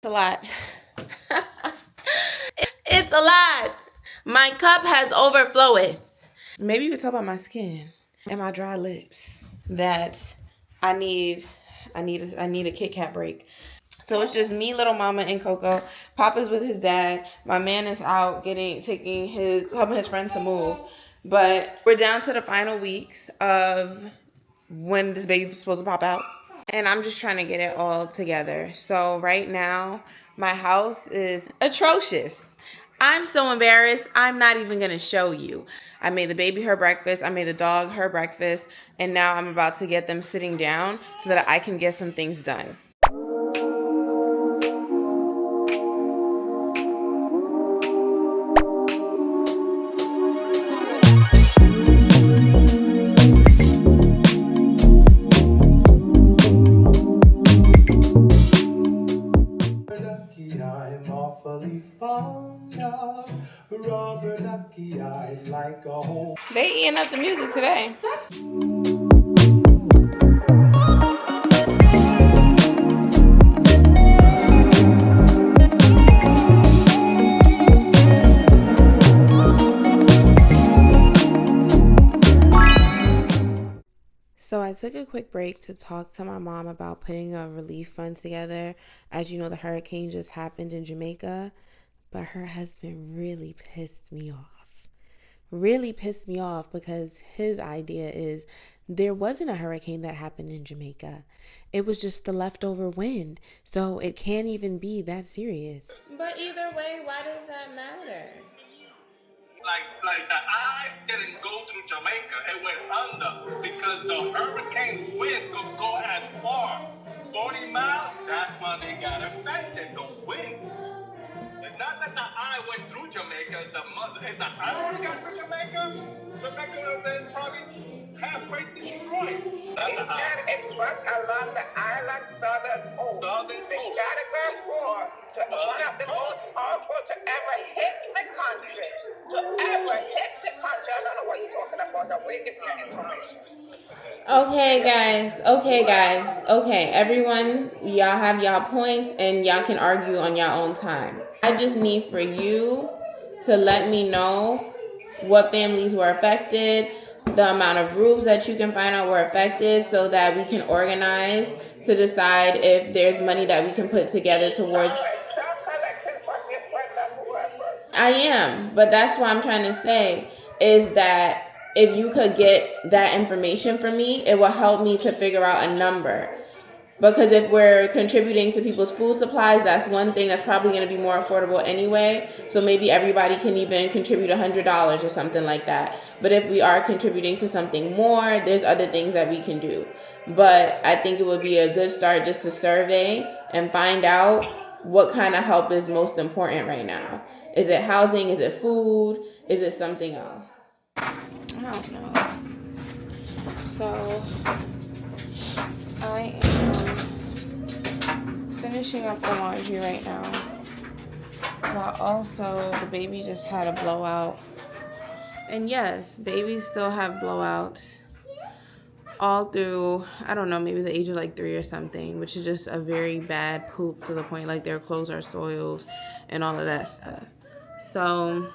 It's a lot. It's a lot. My cup has overflowed. Maybe you could tell by my skin and my dry lips that I need a Kit Kat break. So it's just me, little mama, and Coco. Papa's with his dad. My man is out helping his friends to move. But we're down to the final weeks of when this baby's supposed to pop out. And I'm just trying to get it all together. So right now, my house is atrocious. I'm so embarrassed. I'm not even going to show you. I made the baby her breakfast. I made the dog her breakfast. And now I'm about to get them sitting down so that I can get some things done. I'm awfully fond of rubber ducky. I like a whole. They eating up the music today. So I took a quick break to talk to my mom about putting a relief fund together. As you know, the hurricane just happened in Jamaica, but her husband really pissed me off. Really pissed me off because his idea is there wasn't a hurricane that happened in Jamaica. It was just the leftover wind, so it can't even be that serious. But either way, why does that matter? Like the eye didn't go through Jamaica. It went under because the hurricane wind could go as far 40 miles. That's why they got affected. The winds. It's not that the eye went through Jamaica. If the eye already got through Jamaica, Jamaica would have been probably halfway destroyed. It said it was along the island southern coast. The Category 4 to one of the most powerful to ever hit the country. To ever hit the country. I don't know what you're talking about. The way you get your information. Okay, guys. Okay, everyone, y'all have y'all points and y'all can argue on your own time. I just need for you to let me know what families were affected, the amount of roofs that you can find out were affected so that we can organize to decide if there's money that we can put together towards. I am, but that's what I'm trying to say is that if you could get that information from me, it will help me to figure out a number. Because if we're contributing to people's school supplies, that's one thing that's probably going to be more affordable anyway. So maybe everybody can even contribute $100 or something like that. But if we are contributing to something more, there's other things that we can do. But I think it would be a good start just to survey and find out what kind of help is most important right now. Is it housing? Is it food? Is it something else? I don't know. So I am finishing up the laundry right now. While also the baby just had a blowout. And yes, babies still have blowouts all through, I don't know, maybe the age of like 3 or something, which is just a very bad poop to the point like their clothes are soiled and all of that stuff. So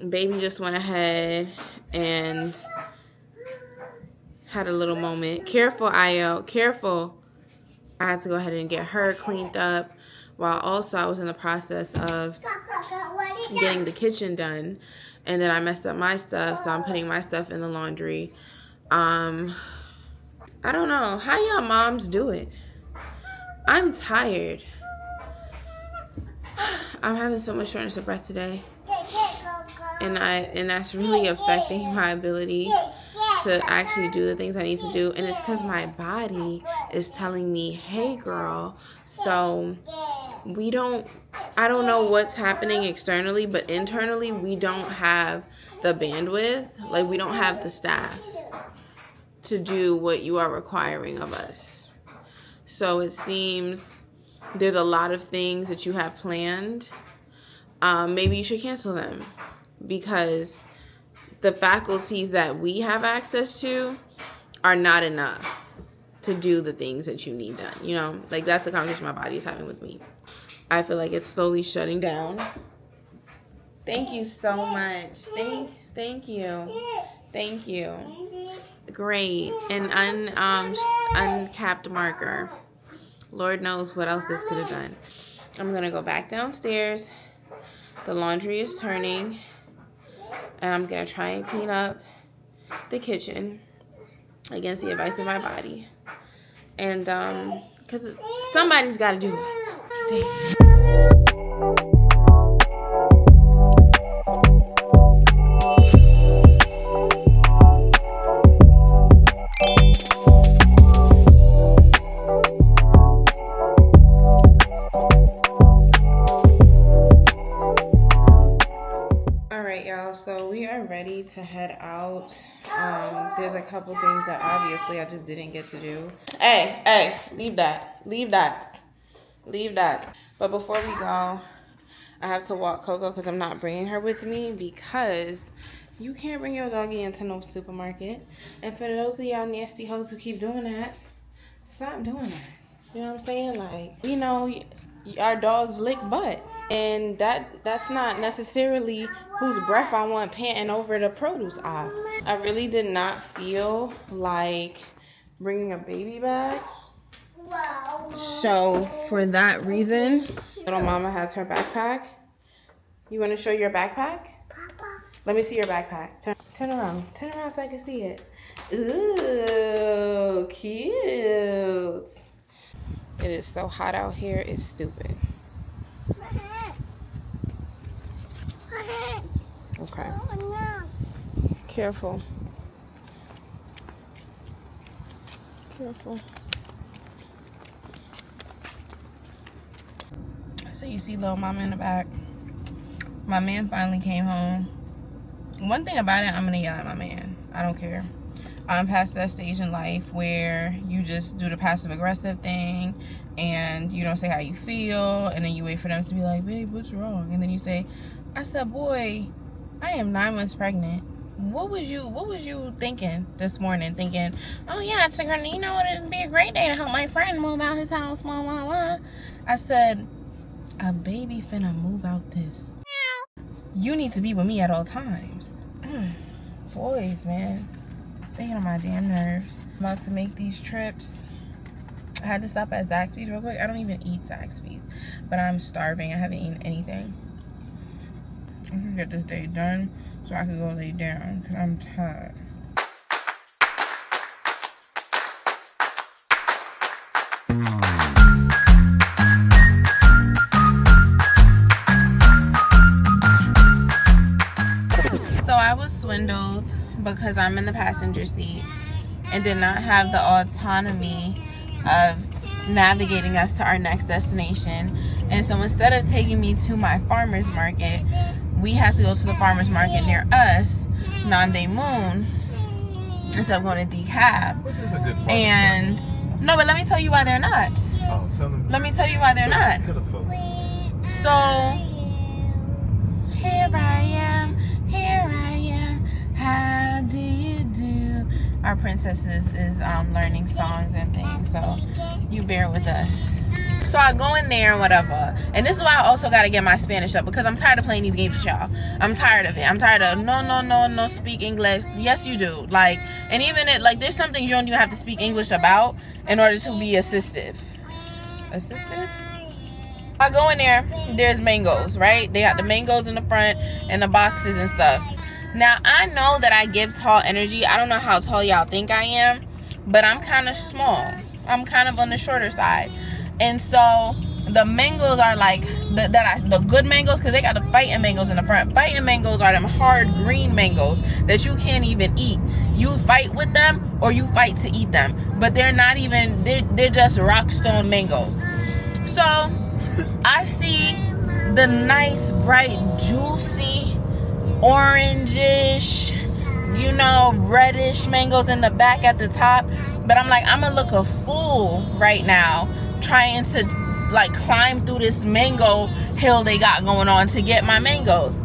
baby just went ahead and had a little moment. Careful, Ayo, careful. I had to go ahead and get her cleaned up while also I was in the process of getting the kitchen done. And then I messed up my stuff, so I'm putting my stuff in the laundry. I don't know. How y'all moms do it? I'm tired. I'm having so much shortness of breath today. And that's really affecting my ability to actually do the things I need to do. And it's because my body is telling me, hey girl. So I don't know what's happening externally, but internally we don't have the bandwidth. Like we don't have the staff to do what you are requiring of us. So it seems there's a lot of things that you have planned. Maybe you should cancel them because the faculties that we have access to are not enough. to do the things that you need done, you know? Like, that's the conversation my body is having with me. I feel like it's slowly shutting down. Thank you so much. Thank you. Thank you. Great. An uncapped marker. Lord knows what else this could have done. I'm going to go back downstairs. The laundry is turning. And I'm going to try and clean up the kitchen against the advice of my body. And, because somebody's got to do it. Dang. So we are ready to head out. There's a couple things that obviously I just didn't get to do. Hey, leave that. But before we go, I have to walk Coco because I'm not bringing her with me because you can't bring your doggy into no supermarket. And for those of y'all nasty hoes who keep doing that, stop doing that. You know what I'm saying? Like, you know, our dogs lick butt. And that's not necessarily whose breath I want panting over the produce aisle. I really did not feel like bringing a baby back. So for that reason, little mama has her backpack. You want to show your backpack? Papa. Let me see your backpack. Turn around so I can see it. Ooh, cute. It is so hot out here. It's stupid. Okay. Careful. So you see little mama in the back. My man finally came home. One thing about it, I'm gonna yell at my man. I don't care. I'm past that stage in life where you just do the passive aggressive thing and you don't say how you feel, and then you wait for them to be like, babe, what's wrong? And then you say, I said, boy, I am 9 months pregnant. What was you thinking this morning? Thinking, oh yeah, it's gonna, you know, it'd be a great day to help my friend move out his house, blah, blah, blah. I said, a baby finna move out this. You need to be with me at all times. Boys, man, they get on my damn nerves. I'm about to make these trips. I had to stop at Zaxby's real quick. I don't even eat Zaxby's, but I'm starving. I haven't eaten anything. I can get this day done so I can go lay down because I'm tired. So I was swindled because I'm in the passenger seat and did not have the autonomy of navigating us to our next destination. And so instead of taking me to my farmer's market, we had to go to the farmer's market near us, Namde Moon, instead of going to DeKalb. Which is a good farmer's and market. No, but let me tell you why they're not. Oh, tell them. Let me tell you why they're not. So here I am, how do you do? Our princess is learning songs and things, so you bear with us. So I go in there and whatever, and this is why I also got to get my Spanish up, because I'm tired of playing these games with y'all. I'm tired of it. I'm tired of no speak English. Yes, you do. Like, and even it, like, there's some things you don't even have to speak English about in order to be assistive. I go in there, there's mangoes, right? They got the mangoes in the front and the boxes and stuff. Now, I know that I give tall energy. I don't know how tall y'all think I am, but I'm kind of small. I'm kind of on the shorter side. And so the mangoes are like the good mangoes, because they got the fighting mangoes in the front. Fighting mangoes are them hard green mangoes that you can't even eat. You fight with them or you fight to eat them, but they're not even, they're just rock stone mangoes. So I see the nice, bright, juicy, orangish, you know, reddish mangoes in the back at the top. But I'm like, I'm gonna look a fool right now trying to like climb through this mango hill they got going on to get my mangoes.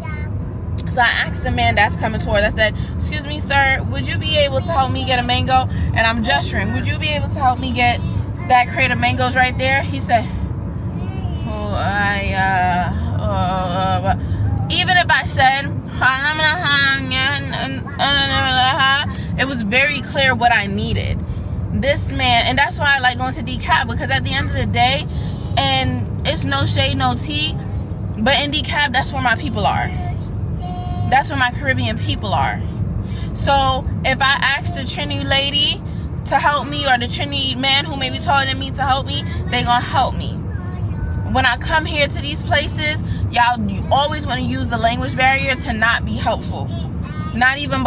So So I asked the man that's coming towards, I said, excuse me, sir, would you be able to help me get a mango? And I'm gesturing, would you be able to help me get that crate of mangoes right there? He said, oh, even if I said, it was very clear what I needed. This man, and that's why I like going to decab, because at the end of the day, and it's no shade, no tea, but in decab, that's where my people are. That's where my Caribbean people are. So if I ask the Trini lady to help me, or the Trini man who may be taller than me to help me, they gonna help me. When I come here to these places, you always want to use the language barrier to not be helpful. Not even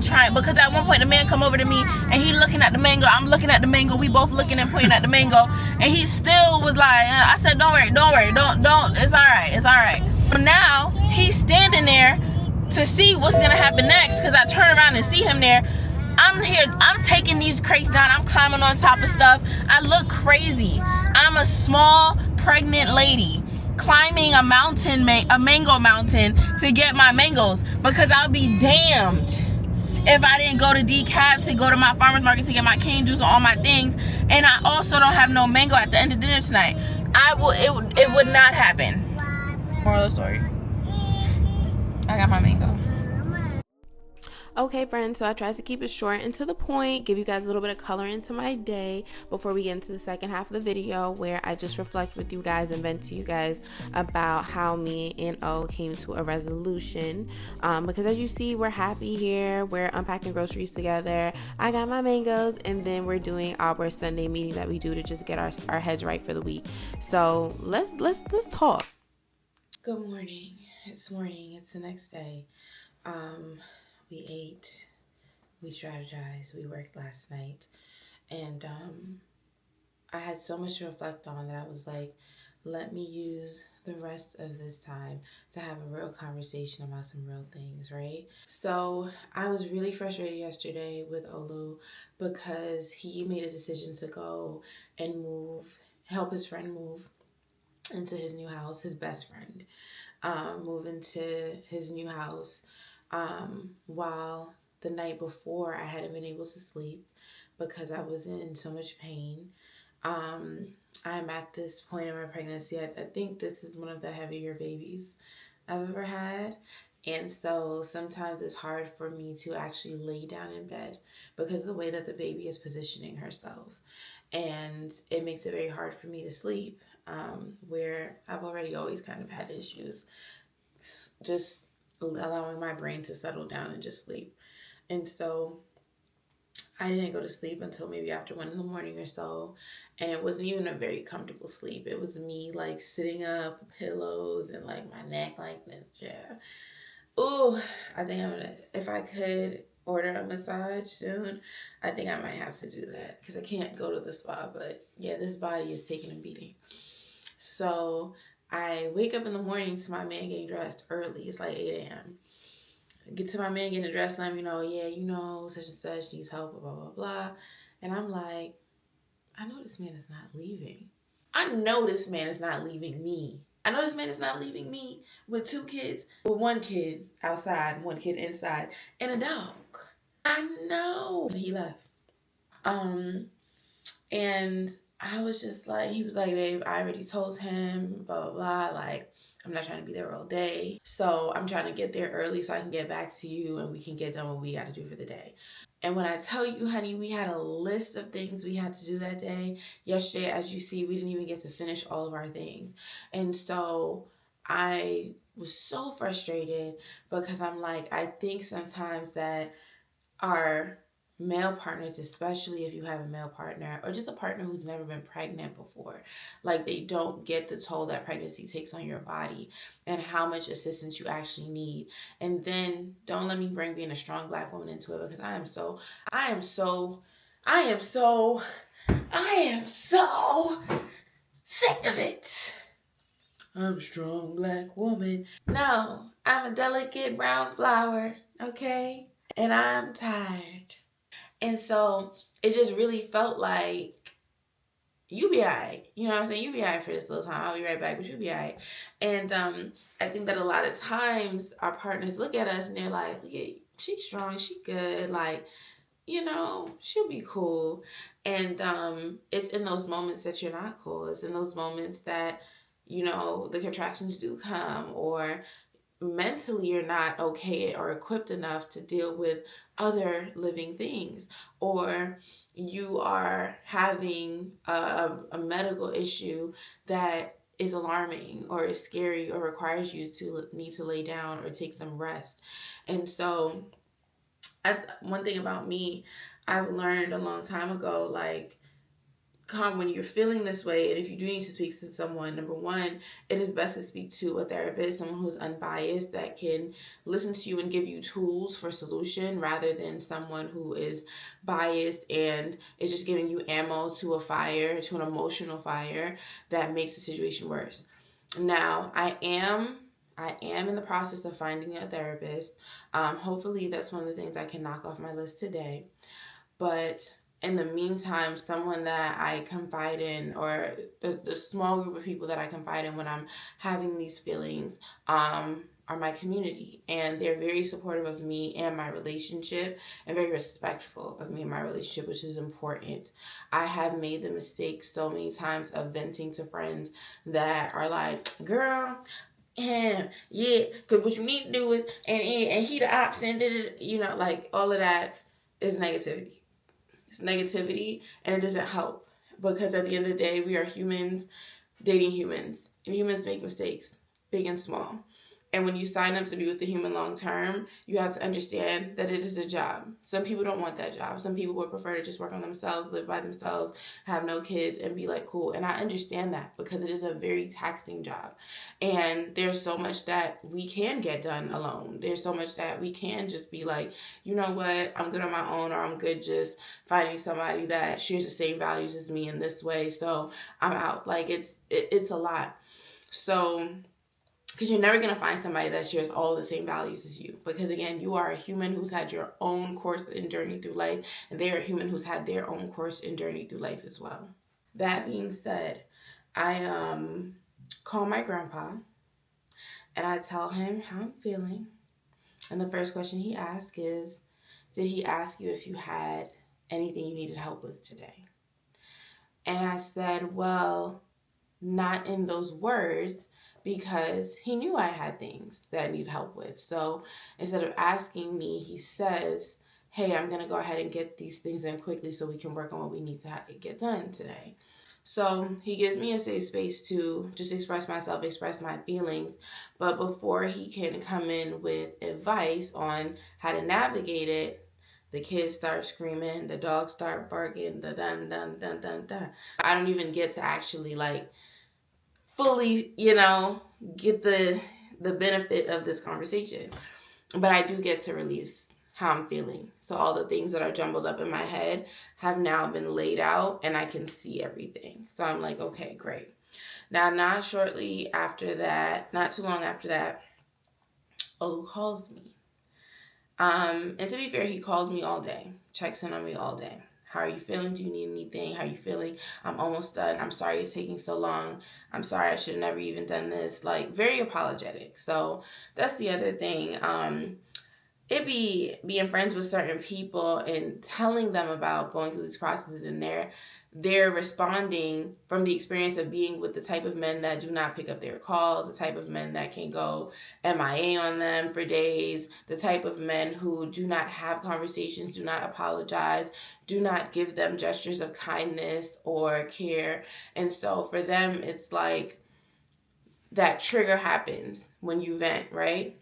trying, because at one point the man come over to me and he looking at the mango, I'm looking at the mango, we both looking and pointing at the mango, and he still was like, I said, don't worry, don't, it's alright. So now he's standing there to see what's gonna happen next, because I turn around and see him there. I'm here, I'm taking these crates down, I'm climbing on top of stuff, I look crazy. I'm a small pregnant lady climbing a mango mountain to get my mangoes, because I'll be damned if I didn't go to decab to go to my farmer's market to get my cane juice and all my things, and I also don't have no mango at the end of dinner tonight. It would not happen. Moral of the story, I got my mango. Okay, friends, so I tried to keep it short and to the point, give you guys a little bit of color into my day before we get into the second half of the video, where I just reflect with you guys and vent to you guys about how me and O came to a resolution. Because as you see, we're happy here, we're unpacking groceries together, I got my mangoes, and then we're doing our Sunday meeting that we do to just get our heads right for the week. So let's talk. Good morning. It's morning. It's the next day. We ate, we strategized, we worked last night, and I had so much to reflect on that I was like, let me use the rest of this time to have a real conversation about some real things, right? So I was really frustrated yesterday with Olu because he made a decision to go and help his friend move into his new house, his best friend, move into his new house. While the night before I hadn't been able to sleep because I was in so much pain. I'm at this point in my pregnancy, I think this is one of the heavier babies I've ever had. And so sometimes it's hard for me to actually lay down in bed because of the way that the baby is positioning herself. And it makes it very hard for me to sleep, where I've already always kind of had issues just allowing my brain to settle down and just sleep. And so I didn't go to sleep until maybe after 1 a.m. or so. And it wasn't even a very comfortable sleep. It was me like sitting up, pillows, and like my neck like this. Yeah. Ooh, I think I'm gonna, if I could order a massage soon, I think I might have to do that because I can't go to the spa. But yeah, this body is taking a beating. So I wake up in the morning to my man getting dressed early. It's like 8 a.m. Get to my man getting dressed, let me know, such and such needs help, blah, blah, blah. And I'm like, I know this man is not leaving. I know this man is not leaving me. I know this man is not leaving me with 2 kids, with 1 kid outside, 1 kid inside, and a dog. I know. And he left. And I was just like, he was like, babe, I already told him, blah, blah, blah. Like, I'm not trying to be there all day. So I'm trying to get there early so I can get back to you and we can get done what we got to do for the day. And when I tell you, honey, we had a list of things we had to do that day. Yesterday, as you see, we didn't even get to finish all of our things. And so I was so frustrated because I'm like, I think sometimes that our male partners, especially if you have a male partner or just a partner who's never been pregnant before, like they don't get the toll that pregnancy takes on your body and how much assistance you actually need. And then don't let me bring being a strong Black woman into it, because I am so sick of it. I'm a strong Black woman. No, I'm a delicate brown flower, okay? And I'm tired. And so it just really felt like you be all right. You know what I'm saying? You be all right for this little time. I'll be right back, but you'll be all right. And I think that a lot of times our partners look at us and they're like, yeah, she's strong, she good, like, you know, she'll be cool. And it's in those moments that you're not cool. It's in those moments that, you know, the contractions do come, or mentally you're not okay or equipped enough to deal with other living things, or you are having a medical issue that is alarming or is scary or requires you to need to lay down or take some rest. And so one thing about me, I've learned a long time ago, like, when you're feeling this way, and if you do need to speak to someone, number one, it is best to speak to a therapist, someone who's unbiased, that can listen to you and give you tools for solution, rather than someone who is biased and is just giving you ammo to a fire, to an emotional fire that makes the situation worse. Now, I am in the process of finding a therapist. Hopefully that's one of the things I can knock off my list today. But in the meantime, someone that I confide in, or the small group of people that I confide in when I'm having these feelings, are my community. And they're very supportive of me and my relationship, and very respectful of me and my relationship, which is important. I have made the mistake so many times of venting to friends that are like, girl, yeah, because what you need to do is, and he the option, you know, like, all of that is negativity. It's negativity, and it doesn't help, because at the end of the day, we are humans dating humans, and humans make mistakes, big and small. And when you sign up to be with the human long term, you have to understand that it is a job. Some people don't want that job. Some people would prefer to just work on themselves, live by themselves, have no kids, and be like, cool. And I understand that, because it is a very taxing job. And there's so much that we can get done alone. There's so much that we can just be like, you know what, I'm good on my own, or I'm good just finding somebody that shares the same values as me in this way. So I'm out. Like, it's a lot. So, because you're never going to find somebody that shares all the same values as you. Because again, you are a human who's had your own course and journey through life, and they are a human who's had their own course and journey through life as well. That being said, I call my grandpa, and I tell him how I'm feeling. And the first question he asks is, did he ask you if you had anything you needed help with today? And I said, well, not in those words, because he knew I had things that I needed help with. So instead of asking me, he says, hey, I'm going to go ahead and get these things in quickly so we can work on what we need to get done today. So he gives me a safe space to just express myself, express my feelings. But before he can come in with advice on how to navigate it, the kids start screaming, the dogs start barking, the dun, dun, dun, dun, dun. I don't even get to actually, like, fully, you know, get the benefit of this conversation. But I do get to release how I'm feeling. So all the things that are jumbled up in my head have now been laid out, and I can see everything. So I'm like, okay, great. Now, not too long after that, Olu calls me. And to be fair, he called me all day, checks in on me all day. How are you feeling? Do you need anything? How are you feeling? I'm almost done. I'm sorry it's taking so long. I'm sorry, I should have never even done this. Like, very apologetic. So that's the other thing. It be being friends with certain people and telling them about going through these processes, and they're responding from the experience of being with the type of men that do not pick up their calls, the type of men that can go MIA on them for days, the type of men who do not have conversations, do not apologize, do not give them gestures of kindness or care. And so for them, it's like that trigger happens when you vent, right?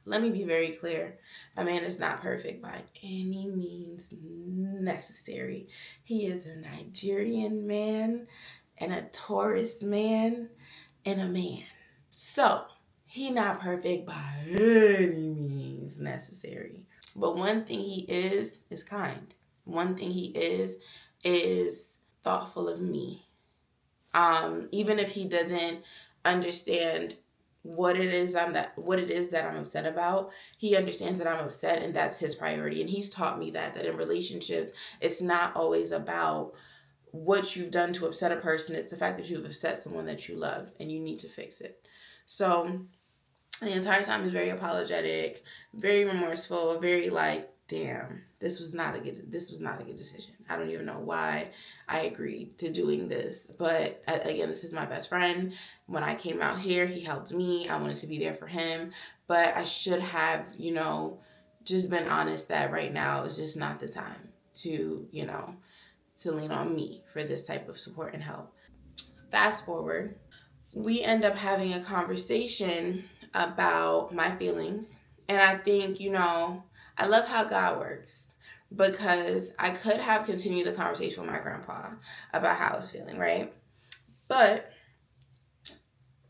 Let me be very clear. A man is not perfect by any means necessary. He is a Nigerian man and a Taurus man and a man. So, he not perfect by any means necessary. But one thing he is kind. One thing he is thoughtful of me. Even if he doesn't understand what it is that I'm upset about, he understands that I'm upset, and that's his priority. And he's taught me that in relationships, it's not always about what you've done to upset a person. It's the fact that you've upset someone that you love and you need to fix it. So the entire time he's very apologetic, very remorseful, very like, damn, this was not a good decision. I don't even know why I agreed to doing this. But again, this is my best friend. When I came out here, he helped me. I wanted to be there for him. But I should have, just been honest that right now is just not the time to lean on me for this type of support and help. Fast forward, we end up having a conversation about my feelings. And I think, I love how God works, because I could have continued the conversation with my grandpa about how I was feeling, right? But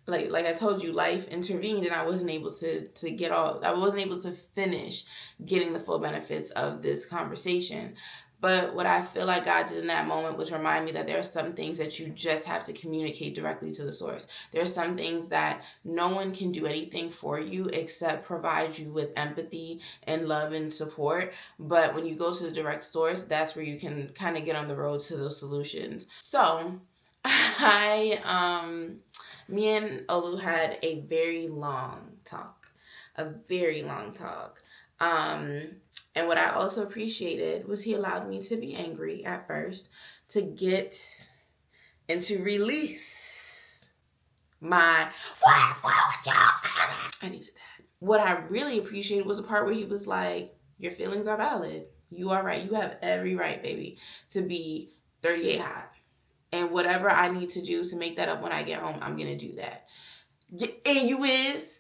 like I told you, life intervened and I wasn't able to finish getting the full benefits of this conversation. But what I feel like God did in that moment was remind me that there are some things that you just have to communicate directly to the source. There are some things that no one can do anything for you except provide you with empathy and love and support. But when you go to the direct source, that's where you can kind of get on the road to those solutions. So me and Olu had a very long talk. And what I also appreciated was he allowed me to be angry at first, to get and to release my, I needed that. What I really appreciated was the part where he was like, your feelings are valid. You are right. You have every right, baby, to be 38 hot. And whatever I need to do to make that up when I get home, I'm going to do that. And you is.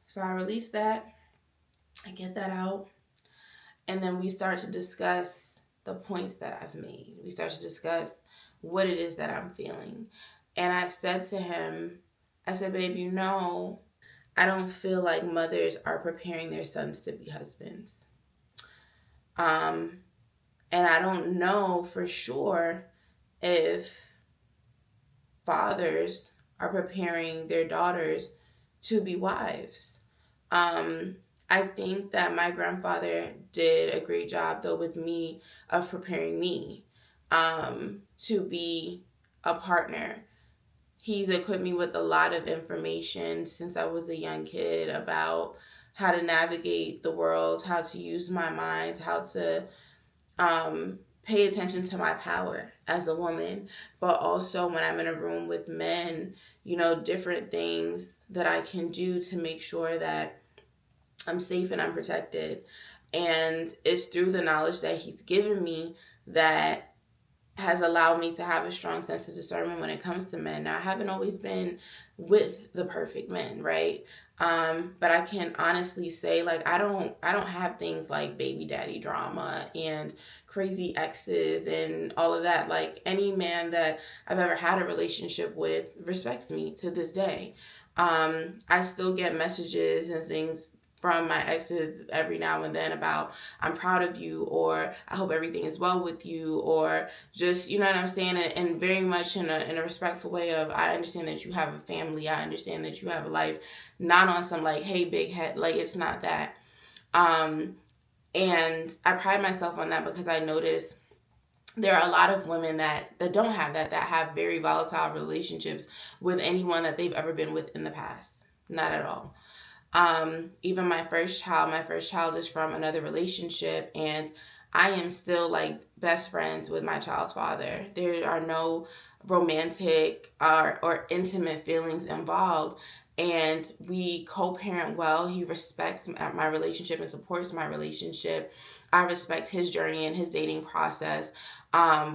So I release that, I get that out, and then we start to discuss the points that I've made. We start to discuss what it is that I'm feeling. And I said to him, babe, I don't feel like mothers are preparing their sons to be husbands. And I don't know for sure if fathers are preparing their daughters to be wives. I think that my grandfather did a great job, though, with me, of preparing me to be a partner. He's equipped me with a lot of information since I was a young kid about how to navigate the world, how to use my mind, how to pay attention to my power as a woman, but also when I'm in a room with men, different things that I can do to make sure that I'm safe and I'm protected. And it's through the knowledge that he's given me that has allowed me to have a strong sense of discernment when it comes to men. Now, I haven't always been with the perfect men, right? But I can honestly say, I don't have things like baby daddy drama and crazy exes and all of that. Like, any man that I've ever had a relationship with respects me to this day. I still get messages and things from my exes every now and then about, I'm proud of you, or I hope everything is well with you, or just, you know what I'm saying? And very much in a respectful way of, I understand that you have a family. I understand that you have a life, not on some hey, big head, it's not that. And I pride myself on that because I notice there are a lot of women that don't have that have very volatile relationships with anyone that they've ever been with in the past. Not at all. Even my first child is from another relationship, and I am still best friends with my child's father. There are no romantic or intimate feelings involved, and we co-parent well. He respects my relationship and supports my relationship. I respect his journey and his dating process.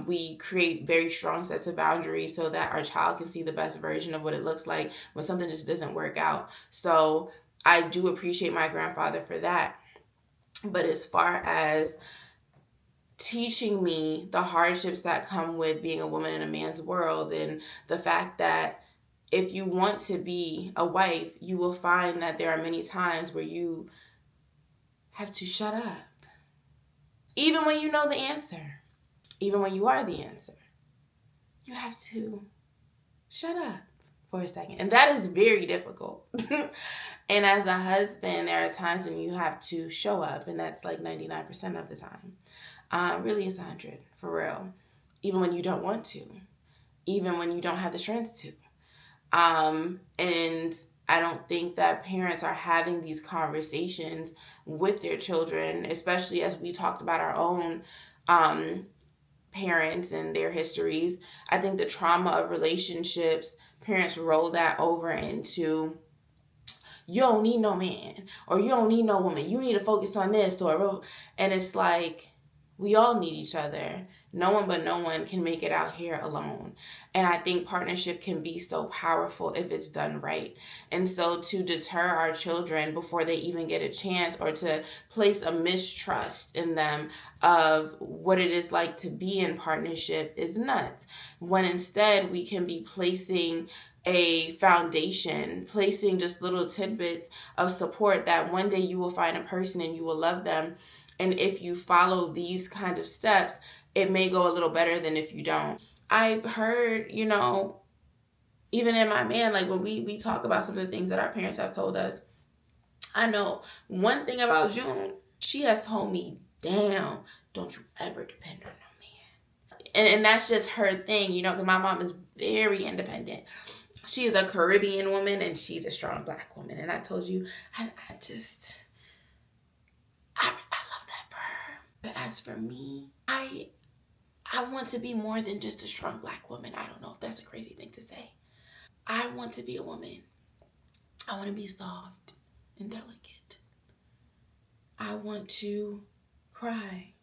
We create very strong sets of boundaries so that our child can see the best version of what it looks like when something just doesn't work out. So I do appreciate my grandfather for that. But as far as teaching me the hardships that come with being a woman in a man's world, and the fact that if you want to be a wife, you will find that there are many times where you have to shut up. Even when you know the answer, even when you are the answer, you have to shut up for a second. And that is very difficult. And as a husband, there are times when you have to show up, and that's like 99% of the time. Really, it's 100, for real. Even when you don't want to. Even when you don't have the strength to. And I don't think that parents are having these conversations with their children, especially as we talked about our own parents and their histories. I think the trauma of relationships, parents roll that over into, you don't need no man, or you don't need no woman. You need to focus on this, and it's like, we all need each other. No one can make it out here alone. And I think partnership can be so powerful if it's done right. And so to deter our children before they even get a chance, or to place a mistrust in them of what it is like to be in partnership, is nuts. When instead we can be placing a foundation, placing just little tidbits of support that one day you will find a person and you will love them. And if you follow these kind of steps, it may go a little better than if you don't. I've heard, even in my man, like when we talk about some of the things that our parents have told us, I know one thing about June, she has told me, damn, don't you ever depend on no man. And that's just her thing, because my mom is very independent. She is a Caribbean woman and she's a strong Black woman. And I told you, I love that for her. But as for me, I want to be more than just a strong Black woman. I don't know if that's a crazy thing to say. I want to be a woman. I want to be soft and delicate. I want to cry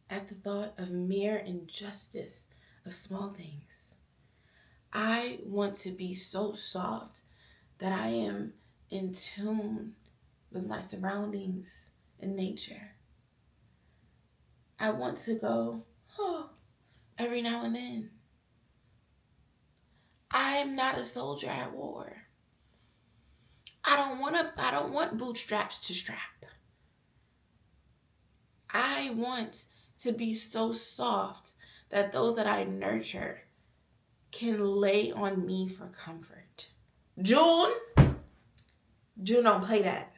at the thought of mere injustice of small things. I want to be so soft that I am in tune with my surroundings and nature. I want to go, every now and then. I'm not a soldier at war. I don't want bootstraps to strap. I want to be so soft that those that I nurture can lay on me for comfort. June don't play that.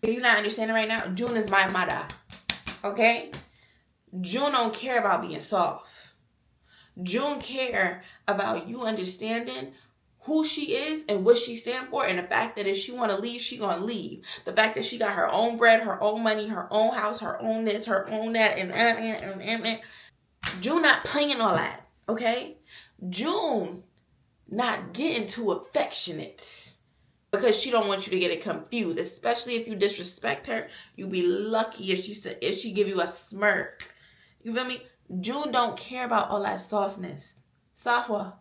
You're not understanding right now? June is my mother. Okay? June don't care about being soft. June care about you understanding who she is and what she stands for, and the fact that if she want to leave, she gonna leave. The fact that she got her own bread, her own money, her own house, her own this, her own that, and June not playing all that, okay? June not getting too affectionate because she don't want you to get it confused, especially if you disrespect her. You be lucky if she give you a smirk. You feel me? June don't care about all that softness. Software.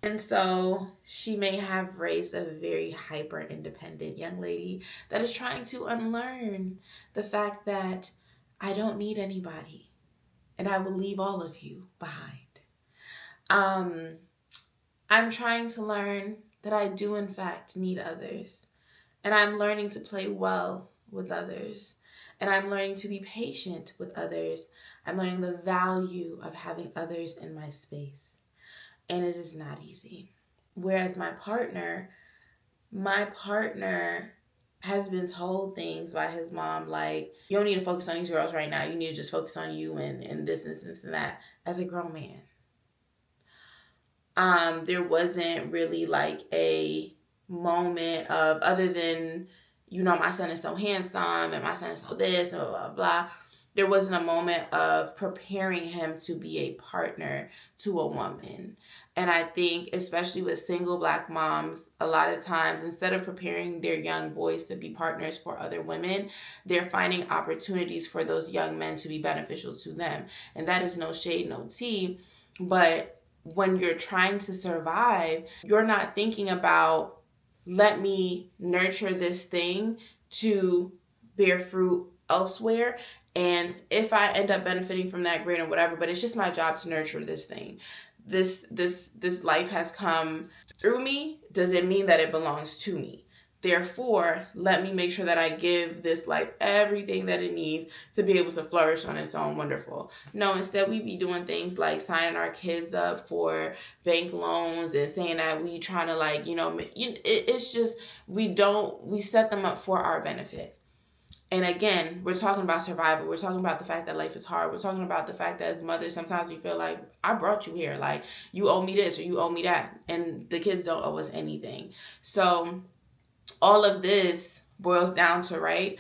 And so she may have raised a very hyper independent young lady that is trying to unlearn the fact that I don't need anybody and I will leave all of you behind. I'm trying to learn that I do in fact need others, and I'm learning to play well with others, and I'm learning to be patient with others. I'm learning the value of having others in my space. And it is not easy. Whereas my partner has been told things by his mom like, you don't need to focus on these girls right now. You need to just focus on you and this and that as a grown man. There wasn't really like a moment of, other than, my son is so handsome and my son is so this and blah, blah, blah. There wasn't a moment of preparing him to be a partner to a woman. And I think, especially with single Black moms, a lot of times, instead of preparing their young boys to be partners for other women, they're finding opportunities for those young men to be beneficial to them. And that is no shade, no tea. But when you're trying to survive, you're not thinking about, let me nurture this thing to bear fruit elsewhere. And if I end up benefiting from that, great or whatever, but it's just my job to nurture this thing. This life has come through me. Does it mean that it belongs to me? Therefore, let me make sure that I give this life everything that it needs to be able to flourish on its own wonderful. No, instead we be doing things like signing our kids up for bank loans and saying that we trying to like, it's just, we set them up for our benefit. And again, we're talking about survival. We're talking about the fact that life is hard. We're talking about the fact that as mothers, sometimes we feel like, I brought you here. Like, you owe me this or you owe me that. And the kids don't owe us anything. So all of this boils down to, right,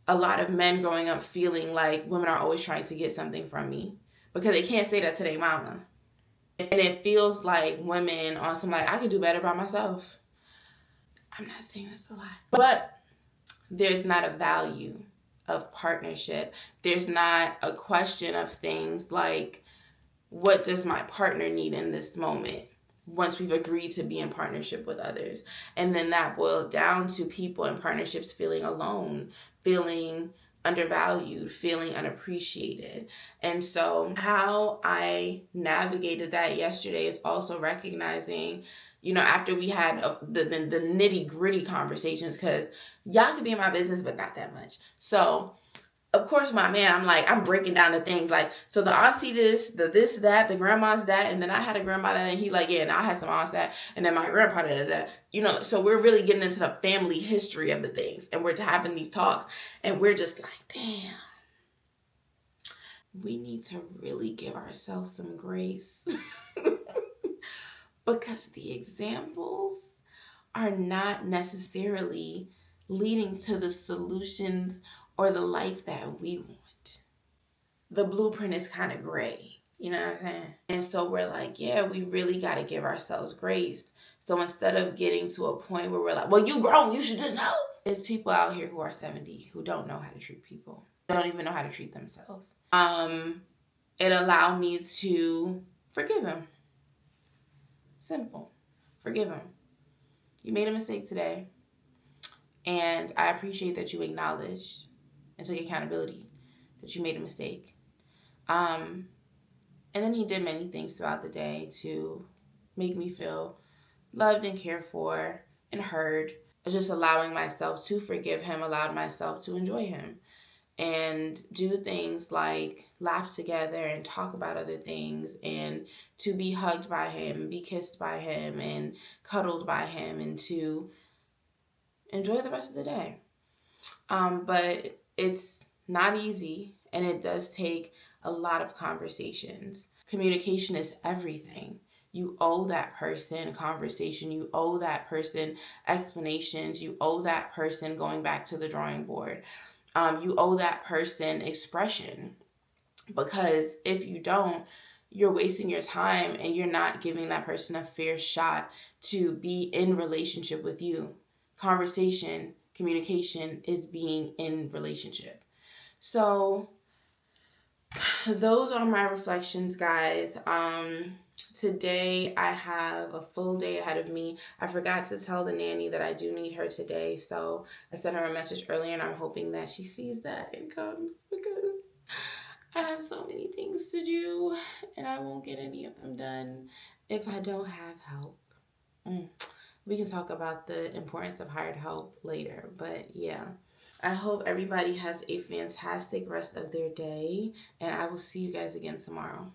a lot of men growing up feeling like women are always trying to get something from me because they can't say that to their mama. And it feels like women on some like, I could do better by myself. I'm not saying that's a lie. But there's not a value of partnership. There's not a question of things like, what does my partner need in this moment? Once we've agreed to be in partnership with others. And then that boiled down to people in partnerships feeling alone, feeling undervalued, feeling unappreciated. And so how I navigated that yesterday is also recognizing, after we had the nitty gritty conversations, because y'all could be in my business, but not that much. So of course, my man, I'm breaking down the things like, so the auntie this, the this, that, the grandma's that, and then I had a grandma that, and he like, yeah, and I had some aunts that, and then my grandpa that, so we're really getting into the family history of the things, and we're having these talks, and we're just like, damn, we need to really give ourselves some grace because the examples are not necessarily leading to the solutions or the life that we want. The blueprint is kind of gray, you know what I'm saying? And so we're like, yeah, we really got to give ourselves grace. So instead of getting to a point where we're like, well, you grown, you should just know. There's people out here who are 70 who don't know how to treat people. Don't even know how to treat themselves. It allowed me to forgive him. Simple. Forgive him. You made a mistake today. And I appreciate that you acknowledged and took accountability that you made a mistake. And then he did many things throughout the day to make me feel loved and cared for and heard. Just allowing myself to forgive him, allowed myself to enjoy him and do things like laugh together and talk about other things and to be hugged by him, be kissed by him and cuddled by him and to enjoy the rest of the day. But it's not easy, and it does take a lot of conversations. Communication is everything. You owe that person conversation. You owe that person explanations. You owe that person going back to the drawing board. You owe that person expression. Because if you don't, you're wasting your time and you're not giving that person a fair shot to be in relationship with you. Conversation, communication is being in relationship. So those are my reflections, guys. Today I have a full day ahead of me. I forgot to tell the nanny that I do need her today, so I sent her a message earlier and I'm hoping that she sees that and comes because I have so many things to do and I won't get any of them done if I don't have help. We can talk about the importance of hired help later, but yeah. I hope everybody has a fantastic rest of their day, and I will see you guys again tomorrow.